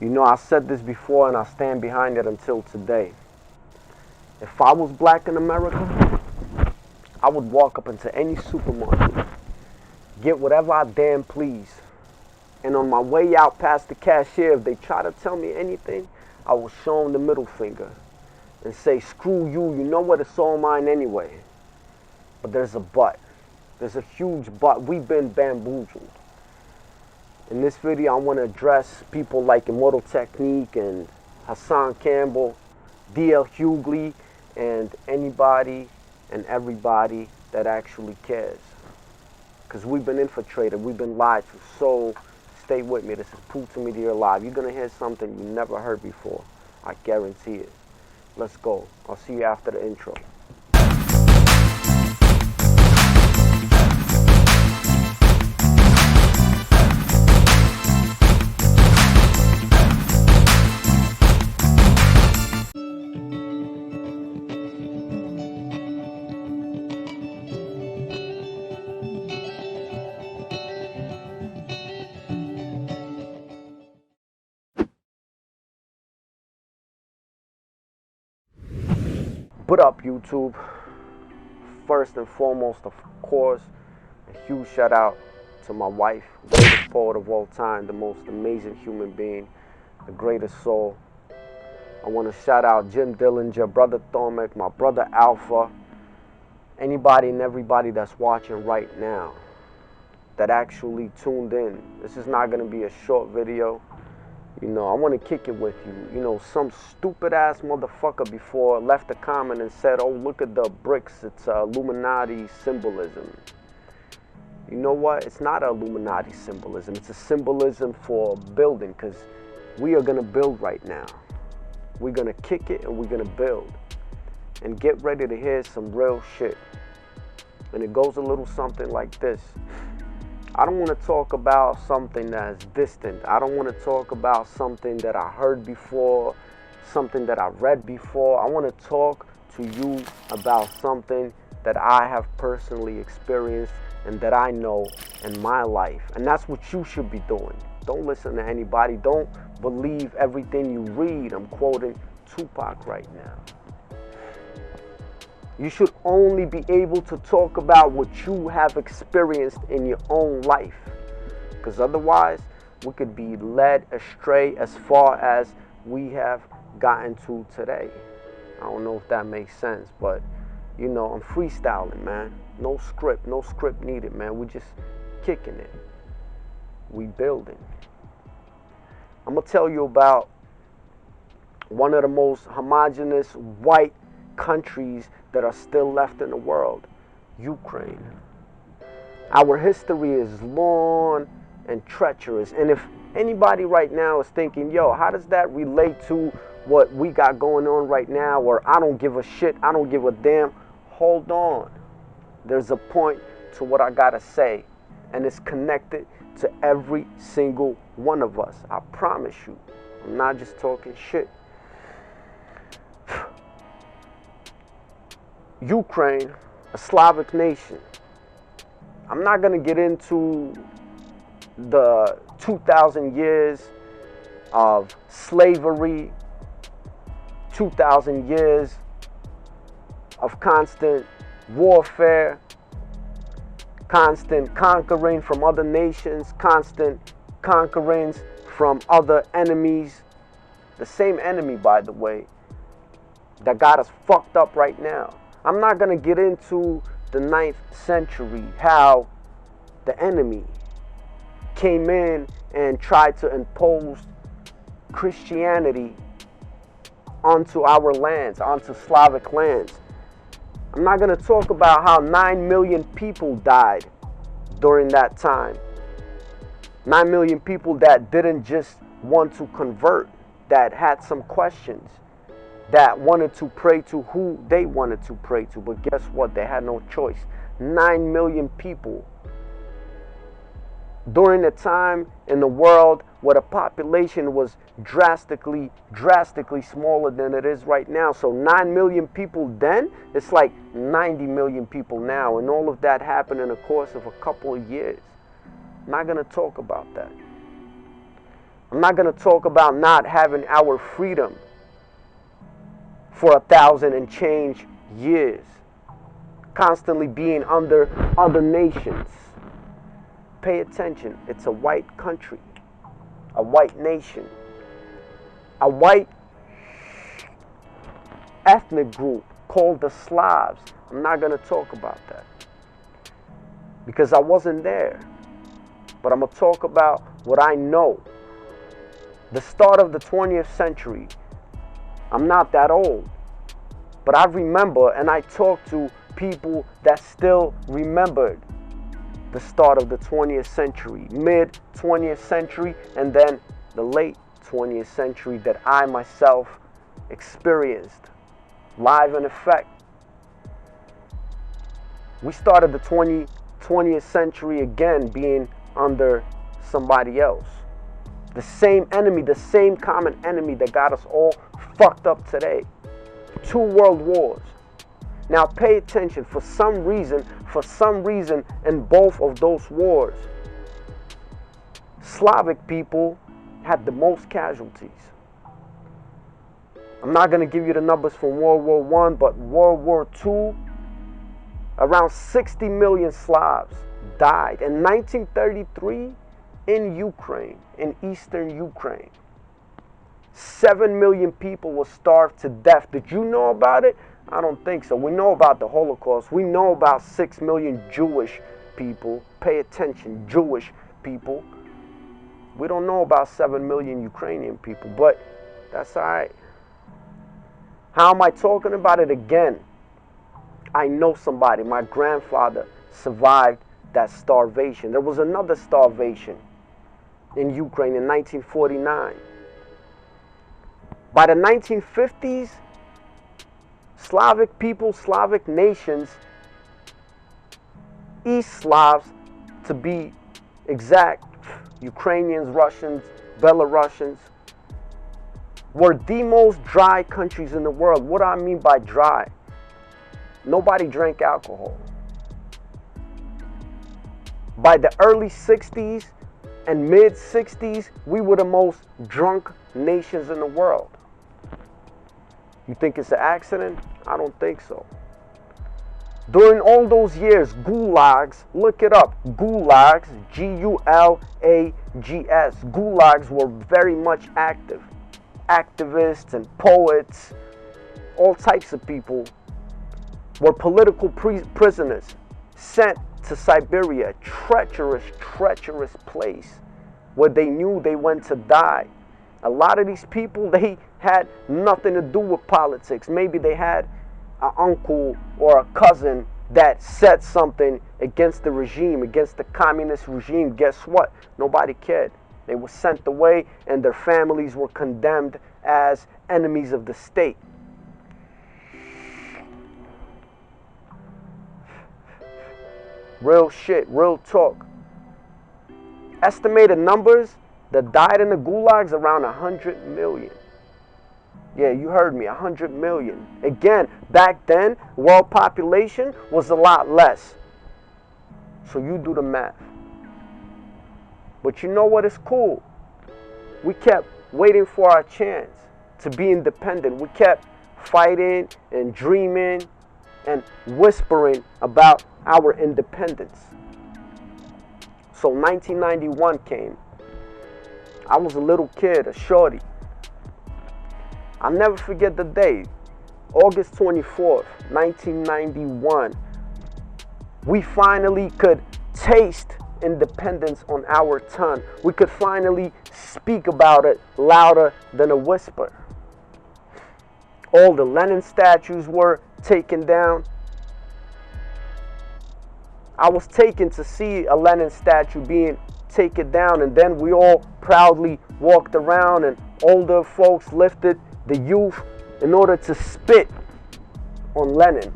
You know, I said this before and I stand behind it until today. If I was black in America, I would walk up into any supermarket, get whatever I damn please. And on my way out past the cashier, if they try to tell me anything, I will show them the middle finger and say, screw you, you know what, it's all mine anyway. But there's a but. There's a huge but. We've been bamboozled. In this video, I want to address people like Immortal Technique and Hassan Campbell, D.L. Hughley, and anybody and everybody that actually cares. Because we've been infiltrated, we've been lied to. So stay with me. This is Proof to Me that You're Alive. You're going to hear something you never heard before. I guarantee it. Let's go. I'll see you after the intro. What up, YouTube? First and foremost, of course, a huge shout out to my wife, greatest poet of all time, the most amazing human being, the greatest soul. I want to shout out Jim Dillinger, Brother Thomek, my brother Alpha, anybody and everybody that's watching right now that actually tuned in. This is not going to be a short video. You know, I want to kick it with you. You know, some stupid ass motherfucker before left a comment and said, oh, look at the bricks, it's Illuminati symbolism. You know what? It's not Illuminati symbolism. It's a symbolism for building, because we are going to build right now. We're going to kick it and we're going to build. And get ready to hear some real shit. And it goes a little something like this. I don't want to talk about something that's distant. I don't want to talk about something that I heard before, something that I read before. I want to talk to you about something that I have personally experienced and that I know in my life. And that's what you should be doing. Don't listen to anybody. Don't believe everything you read. I'm quoting Tupac right now. You should only be able to talk about what you have experienced in your own life. Because otherwise, we could be led astray as far as we have gotten to today. I don't know if that makes sense, but, you know, I'm freestyling, man. No script needed, man. We just kicking it. We building. I'm going to tell you about one of the most homogenous white countries that are still left in the world, Ukraine. Our history is long and treacherous, and if anybody right now is thinking, yo, how does that relate to what we got going on right now, or I don't give a shit, I don't give a damn, hold on. There's a point to what I gotta say, and it's connected to every single one of us. I promise you. I'm not just talking shit. Ukraine, a Slavic nation. I'm not going to get into the 2,000 years of slavery, 2,000 years of constant warfare, constant conquering from other nations, constant conquerings from other enemies. The same enemy, by the way, that got us fucked up right now. I'm not going to get into the 9th century, how the enemy came in and tried to impose Christianity onto our lands, onto Slavic lands. I'm not going to talk about how 9 million people died during that time. 9 million people that didn't just want to convert, that had some questions, that wanted to pray to who they wanted to pray to. But guess what? They had no choice. 9 million people during a time in the world where the population was drastically smaller than it is right now. So 9 million people then, it's like 90 million people now. And all of that happened in the course of a couple of years. I'm not going to talk about that. I'm not going to talk about not having our freedom for 1,000 and change years, constantly being under other nations. Pay attention. It's a white country, a white nation, a white ethnic group called the Slavs. I'm not going to talk about that because I wasn't there. But I'm going to talk about what I know. The start of the 20th century. I'm not that old, but I remember, and I talk to people that still remembered the start of the 20th century, mid 20th century, and then the late 20th century that I myself experienced live in effect. We started the 20th century again being under somebody else. The same enemy, the same common enemy that got us all fucked up today. 2 world wars. Now pay attention. For some reason in both of those wars, Slavic people had the most casualties. I'm not going to give you the numbers from World War I, but World War II, around 60 million Slavs died. In 1933, in Ukraine, in eastern Ukraine, 7 million people were starved to death. Did you know about it? I don't think so. We know about the Holocaust. We know about 6 million Jewish people. Pay attention, Jewish people. We don't know about 7 million Ukrainian people, but that's all right. How am I talking about it again? I know somebody. My grandfather survived that starvation. There was another starvation in Ukraine in 1949. By the 1950s, Slavic people, Slavic nations, East Slavs to be exact, Ukrainians, Russians, Belarusians, were the most dry countries in the world. What do I mean by dry? Nobody drank alcohol. By the early 60s and mid 60s, we were the most drunk nations in the world. You think it's an accident? I don't think so. During all those years, gulags, look it up, gulags, G-U-L-A-G-S, gulags were very much active. Activists and poets, all types of people were political prisoners sent to Siberia, treacherous place where they knew they went to die. A lot of these people, they had nothing to do with politics. Maybe they had an uncle or a cousin that said something against the regime, against the communist regime. Guess what? Nobody cared. They were sent away and their families were condemned as enemies of the state. Real shit, real talk. Estimated numbers that died in the gulags around 100 million. Yeah, you heard me, 100 million. Again, back then, world population was a lot less. So you do the math. But you know what is cool? We kept waiting for our chance to be independent. We kept fighting and dreaming and whispering about our independence. So 1991 came. I was a little kid, a shorty. I'll never forget the day, August 24th, 1991. We finally could taste independence on our tongue. We could finally speak about it louder than a whisper. All the Lenin statues were taken down. I was taken to see a Lenin statue being taken down, and then we all proudly walked around, and older folks lifted the youth in order to spit on Lenin.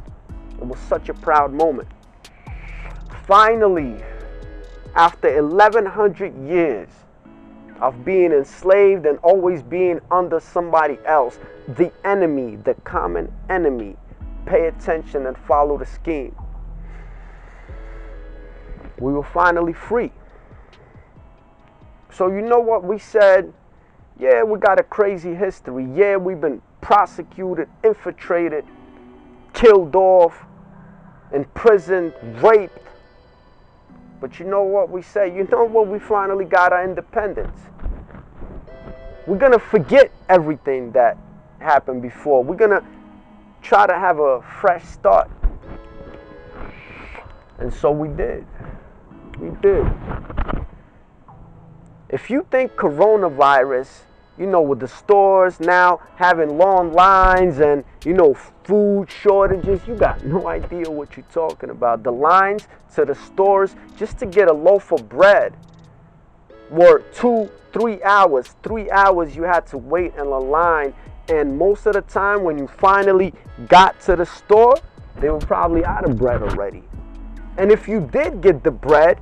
It was such a proud moment. Finally, after 1100 years of being enslaved and always being under somebody else, the enemy, the common enemy, pay attention and follow the scheme. We were finally free. So you know what we said Yeah, we got a crazy history. Yeah, we've been prosecuted, infiltrated, killed off, imprisoned, raped. But you know what we say? You know what? We finally got our independence. We're going to forget everything that happened before. We're going to try to have a fresh start. And so we did. We did. If you think coronavirus, you know, with the stores now having long lines and, you know, food shortages, you got no idea what you're talking about. The lines to the stores just to get a loaf of bread were 2-3 hours. 3 hours you had to wait in a line. And most of the time when you finally got to the store, they were probably out of bread already. And if you did get the bread,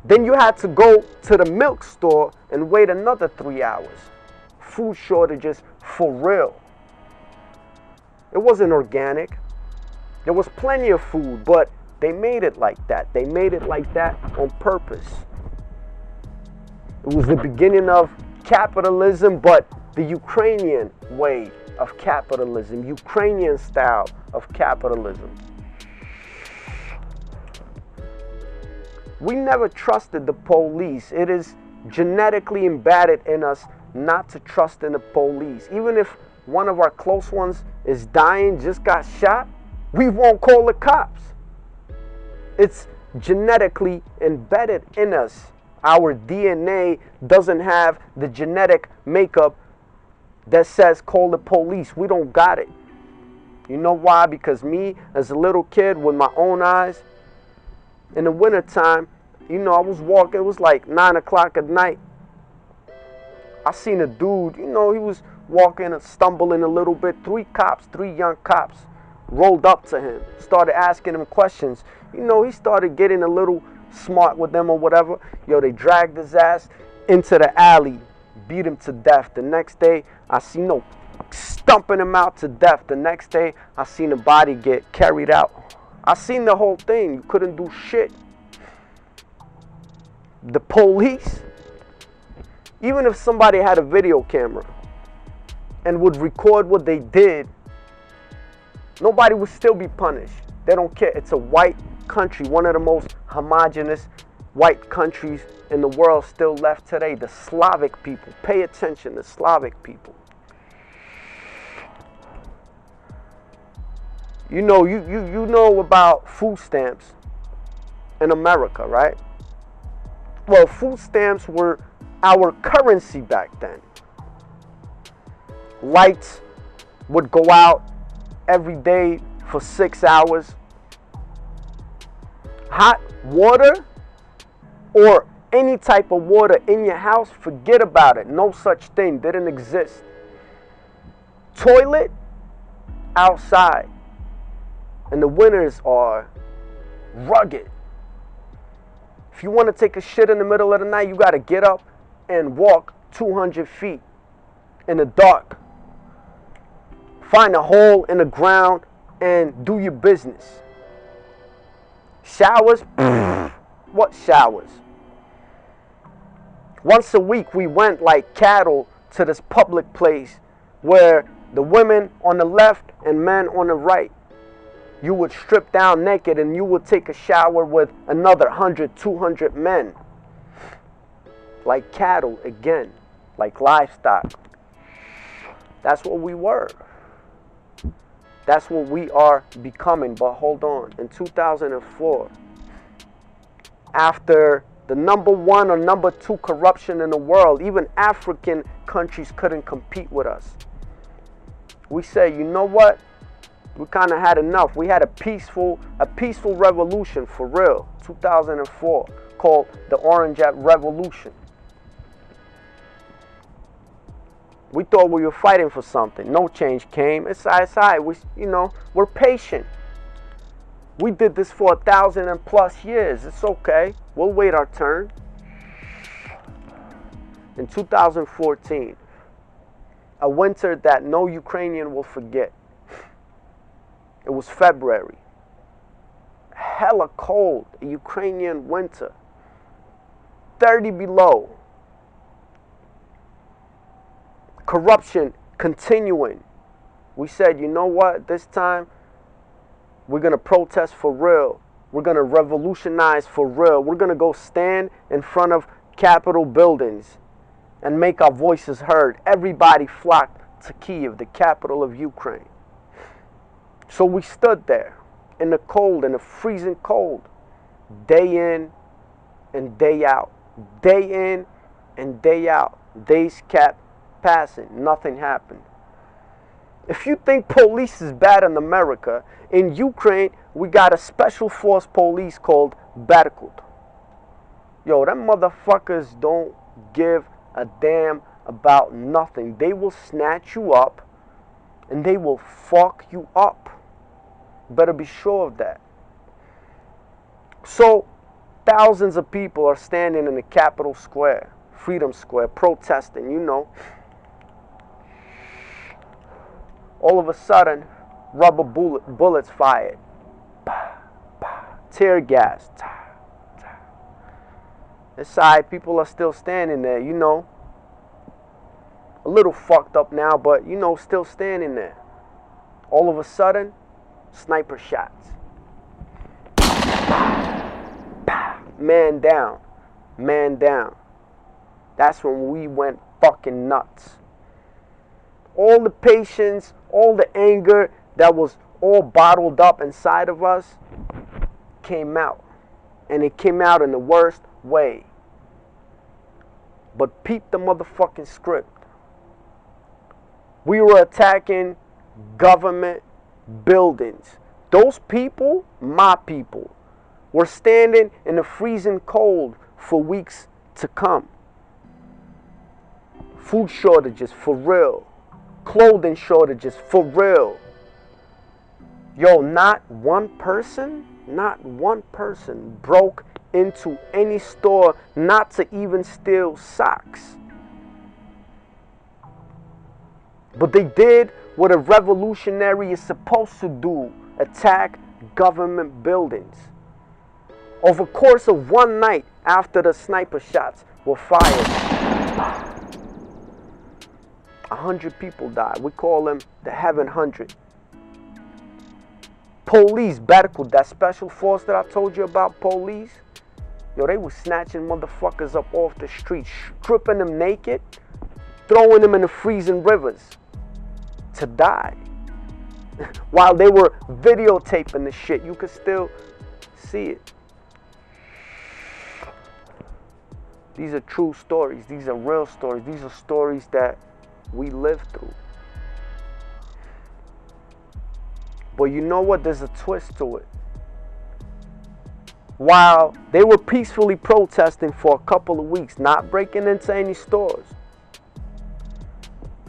then you had to go to the milk store and wait another 3 hours. Food shortages for real. It wasn't organic. There was plenty of food, but they made it like that. They made it like that on purpose. It was the beginning of capitalism, but the Ukrainian way of capitalism, Ukrainian style of capitalism. We never trusted the police. It is genetically embedded in us not to trust in the police. Even if one of our close ones is dying, just got shot, we won't call the cops. It's genetically embedded in us. Our DNA doesn't have the genetic makeup that says call the police. We don't got it. You know why? Because me, as a little kid with my own eyes, in the wintertime, you know, I was walking, it was like 9 o'clock at night. I seen a dude, you know, he was walking and stumbling a little bit. 3 young cops rolled up to him, started asking him questions. You know, he started getting a little smart with them or whatever. Yo, they dragged his ass into the alley, beat him to death. The next day, I seen stumping him out to death. The next day, I seen a body get carried out. I seen the whole thing. You couldn't do shit. The police, even if somebody had a video camera and would record what they did, nobody would still be punished. They don't care. It's a white country, one of the most homogenous white countries in the world still left today. The Slavic people. Pay attention, the Slavic people. You know, you know about food stamps in America, right? Well, food stamps were our currency back then. Lights would go out every day for 6 hours. Hot water or any type of water in your house, forget about it. No such thing. Didn't exist. Toilet outside. And the winters are rugged. If you want to take a shit in the middle of the night, you got to get up and walk 200 feet in the dark. Find a hole in the ground and do your business. Showers? What showers? Once a week we went like cattle to this public place where the women on the left and men on the right, you would strip down naked and you would take a shower with another 100, 200 men. Like cattle again, like livestock. That's what we were. That's what we are becoming. But hold on, in 2004, after the #1 or #2 corruption in the world, even African countries couldn't compete with us. We say, you know what? We kind of had enough. We had a peaceful revolution for real. 2004, called the Orange Revolution. We thought we were fighting for something. No change came. It's all right. We're patient. We did this for 1,000+ years. It's okay. We'll wait our turn. In 2014, a winter that no Ukrainian will forget. It was February. Hella cold, a Ukrainian winter. 30 below. corruption continuing. We said, you know what, this time we're going to protest for real. We're going to revolutionize for real. We're going to go stand in front of Capitol buildings and make our voices heard. Everybody flocked to Kyiv, the capital of Ukraine. So we stood there in the cold, in the freezing cold, day in and day out. Day in and day out. Days kept passing. Nothing happened. If you think police is bad in America, in Ukraine, we got a special force police called Berkut. Yo, them motherfuckers don't give a damn about nothing. They will snatch you up and they will fuck you up. Better be sure of that. So, thousands of people are standing in the Capitol Square, Freedom Square, protesting, you know. All of a sudden, rubber bullets fired. Tear gas. Inside, people are still standing there, you know. A little fucked up now, but, you know, still standing there. All of a sudden, sniper shots. Man down. Man down. That's when we went fucking nuts. All the patience, all the anger that was all bottled up inside of us came out. And it came out in the worst way. But peep the motherfucking script. We were attacking government buildings. Those people, my people, were standing in the freezing cold for weeks to come. Food shortages for real. Clothing shortages for real. Yo, not one person broke into any store not to even steal socks. But they did what a revolutionary is supposed to do: attack government buildings. Over the course of one night after the sniper shots were fired, 100 people died. We call them the Heaven 100. Police, Berkut, that special force that I told you about, police, yo, they were snatching motherfuckers up off the street, stripping them naked, throwing them in the freezing rivers to die. While they were videotaping the shit, you could still see it. These are true stories. These are real stories. These are stories that we lived through. But you know what? There's a twist to it. While they were peacefully protesting for a couple of weeks, not breaking into any stores,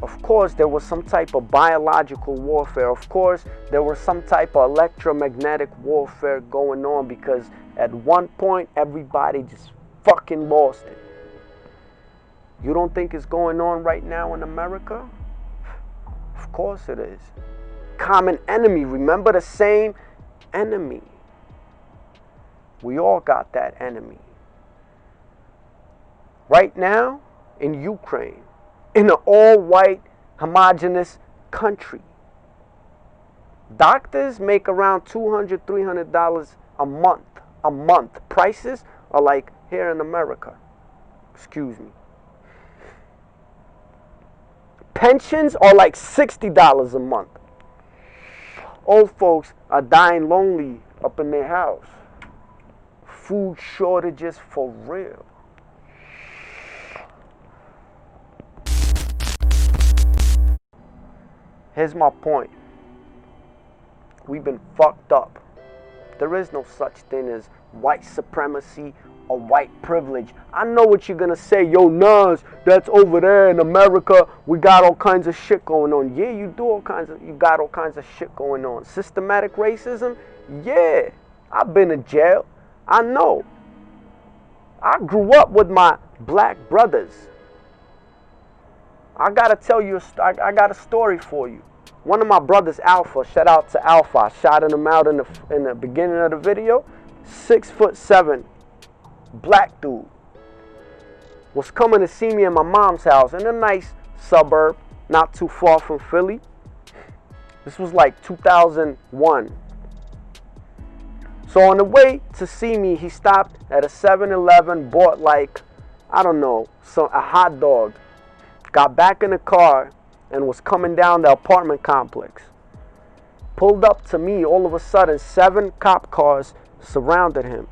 of course, there was some type of biological warfare. Of course, there was some type of electromagnetic warfare going on, because at one point, everybody just fucking lost it. You don't think it's going on right now in America? Of course it is. Common enemy. Remember the same enemy. We all got that enemy. Right now, in Ukraine, in an all-white, homogenous country, doctors make around $200, $300 a month. A month. Prices are like here in America. Excuse me. Pensions are like $60 a month. Old folks are dying lonely up in their house. Food shortages for real. Here's my point. We've been fucked up. There is no such thing as white supremacy or white privilege. I know what you're gonna say. Yo, Nas, that's over there in America. We got all kinds of shit going on. Yeah, you got all kinds of shit going on. Systematic racism? Yeah. I've been in jail. I know. I grew up with my black brothers. I gotta tell you, I got a story for you. One of my brothers, Alpha, shout out to Alpha. I shouted him out in the beginning of the video. 6'7", black dude, was coming to see me in my mom's house in a nice suburb, not too far from Philly. This was like 2001. So on the way to see me, he stopped at a 7-Eleven, bought like, I don't know, a hot dog, got back in the car, and was coming down the apartment complex. Pulled up to me, all of a sudden, 7 cop cars surrounded him.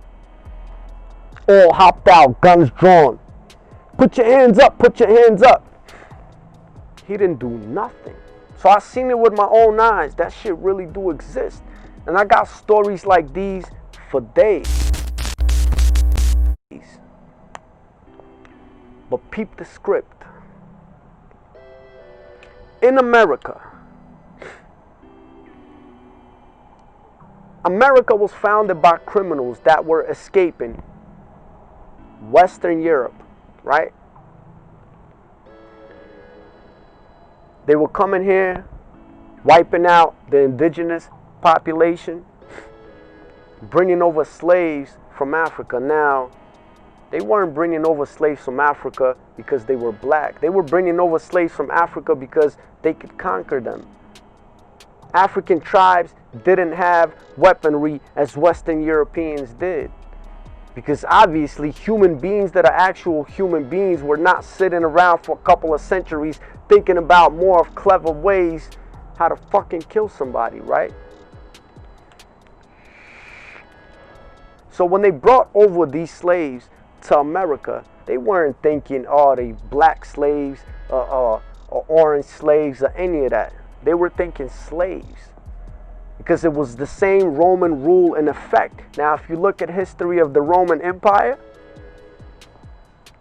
All hopped out, guns drawn. Put your hands up, put your hands up. He didn't do nothing. So I seen it with my own eyes. That shit really do exist. And I got stories like these for days. But peep the script. In America, America was founded by criminals that were escaping Western Europe, right? They were coming here, wiping out the indigenous population, bringing over slaves from Africa. Now, they weren't bringing over slaves from Africa because they were black. They were bringing over slaves from Africa because they could conquer them. African tribes didn't have weaponry as Western Europeans did. Because obviously human beings that are actual human beings were not sitting around for a couple of centuries thinking about more of clever ways how to fucking kill somebody, right? So when they brought over these slaves to America, they weren't thinking, oh, they black slaves or orange slaves or any of that. They were thinking slaves. Because it was the same Roman rule in effect. Now, if you look at history of the Roman Empire,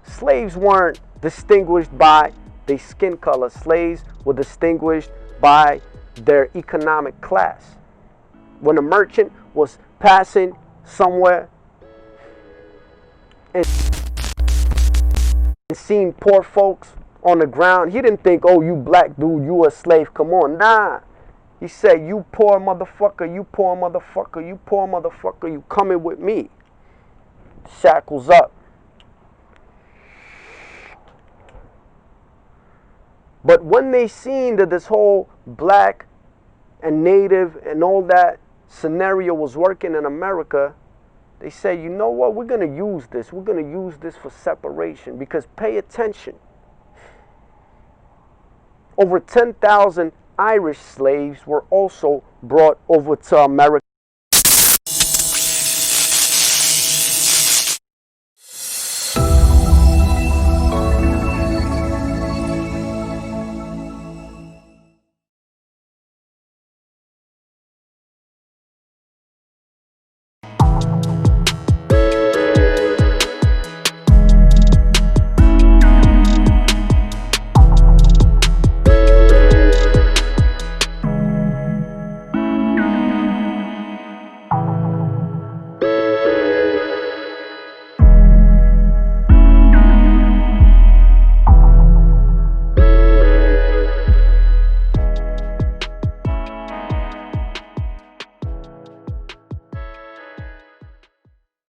slaves weren't distinguished by their skin color. Slaves were distinguished by their economic class. When a merchant was passing somewhere and seen poor folks on the ground, he didn't think, oh, you black dude, you a slave, come on. Nah. He said, you poor motherfucker, you poor motherfucker, you poor motherfucker, you coming with me. Shackles up. But when they seen that this whole black and native and all that scenario was working in America, they said, you know what, we're going to use this. We're going to use this for separation. Because pay attention. Over 10,000 Irish slaves were also brought over to America.